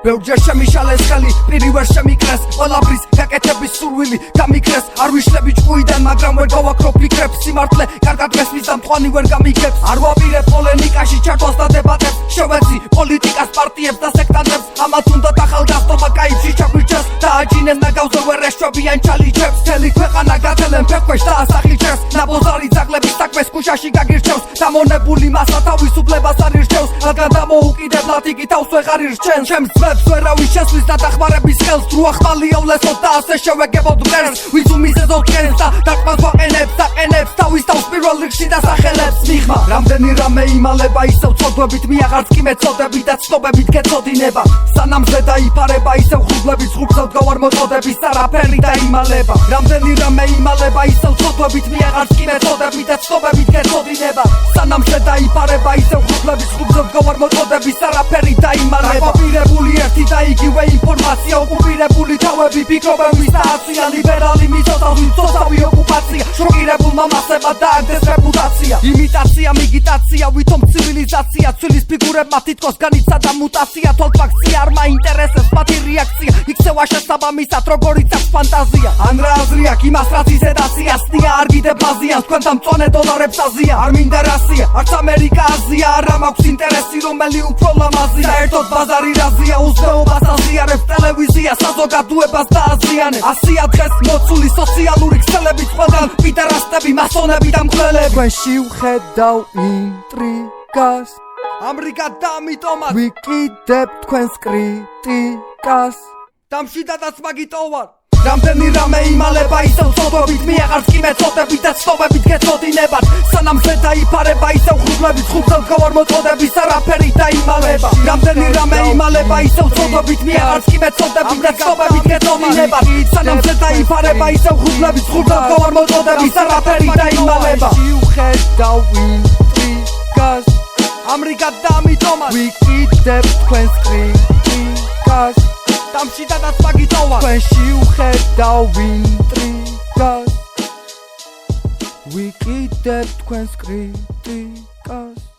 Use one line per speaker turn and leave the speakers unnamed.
ბევრჯერ შემიშალეს ხელი, პირი ვერ შემიკრეს, ყველაფრის გაკეთების სურვილი გამიქრეს, არ ვიშლები ჭკუიდან, მაგრამ ვერ გავაქრობ ფიქრებს, სიმართლე კარგად მესმის და მწვანი ვერ გამიგებს, არ ვაპირებ პოლემიკაში ჩართვას და დებატებს, შევეცი პოლიტიკას, პარტიებს და სექტანტებს, ამათ უნდათ ახალგაზრდობა კაიფში ჩაგვირჩეს, დააჯინეს ნაგავზე ვერ ეშჩვებიან ჩალიჩებს, მთელი ქვეყანა გათელენ ფეხქვეშ და ასახლიჩებს, ნაბოზარი ძაღლების საქმეს ქუჩაში გაგირჩევს, დამონებული მასა თავისუფლებას არ ირჩევს, რადგან დამოუკიდებლად იგი თავს ვეღარ ირჩენს, ჩემს ძმებს ვერავის შესვლის და დახმარების ხელს, დრო ახმალი ავლესოთ და ასე შევეგებოთ მღერს, ვინც უმიზეზოთ კენს და დაკმას ვაყენებს, დაყენებს თავის თავს პირველ რიგში დასახელებს, მიღმა რამდენი რამე იმალება, ისევ ცოდვებით მიაღარც კი მეწოდებით და ცნობებით გეწოდინება, სანამ ზე დაიფარება, ისევ ხვდებით ზღურბზე ვდგავარ მოწოდების, არაფერი დაიმალება, რამდენი რამე იმალება, ისევ ცოდვებით მიაღარც კი მეწოდებით და ცნობებით გეწოდინება, სანამ ზე დაიფარება, ისევ ხვდებით ზღურბზე ვდგავარ მოწოდების, არაფერი დაიმალება, ერთი და იგივე ინფორმაცია, ოკუპირებული თავები ფიქრობენ ვის დააცია, ლიბერალი მიწოდავს მიწოდავი ოკუპაცია, შოკირებულმა მასებმა დააგდეს რეპუტაცია, იმიტაცია, მიგიტაცია, ვითომ ცივილიზაცია, ცვილის ფიგურებმა თითქოს განიცადა მუტაცია, თვალთვაქცია, არ მაინტერესებს მათი რეაქცია, იქცევა შესაბამისად როგორიც აქვს ფანტაზია, ან რა აზრი აქვს იმას რაც ისედაცია, სნია არ გიდებ მაზიანს, თქვენთან მწონე დოლარებს აზია, არ მინდა რასია, არც ამერიკა აზია, არა მაქვს ინტერესი რომელი უფრო ლამაზია, საერთოდ ბაზარი რაზია, უზნეობას აზიარებს ტელევიზია, საზოგადოებას დააზიანებს, ასია დღეს მოცული სოციალური ქსელებით ყველგან, პიდერასტები, მასონები და მკვლელები,
თქვენში ვხედავ ინტრიგას,
ამრიგად და ამიტომაც
ვიკიდებ თქვენს კრიტიკას,
დამშვიდადაც მაგიტოვარ, რამდენი რამე იმალება, ისევ ცოდვებით მიაღარც კი მეწოდებით და ცნობებით გეწოდინებათ, სანამ ზე დაიფარება, ისევ ხვდებით ზღურბზე ვდგავარ მოწოდების, არაფერი დაიმალება, რამდენი რამე იმალება, ისევ ცოდვებით მიაღარც კი მეწოდებით და ცნობებით გეწოდინებათ, სანამ ზე დაიფარება, ისევ ხვდებით ზღურბზე ვდგავარ მოწოდების, არაფერი დაიმალება,
ვხედავ ინტრიგას,
ამრიგად და ამიტომაც
ვიკიდებ თქვენს კრიტიკას,
დამშვიდადაც მაგიტოვარ,
თქვენში ვხედავ ინტრიგას, ვიკიდებ თქვენს კრიტიკას.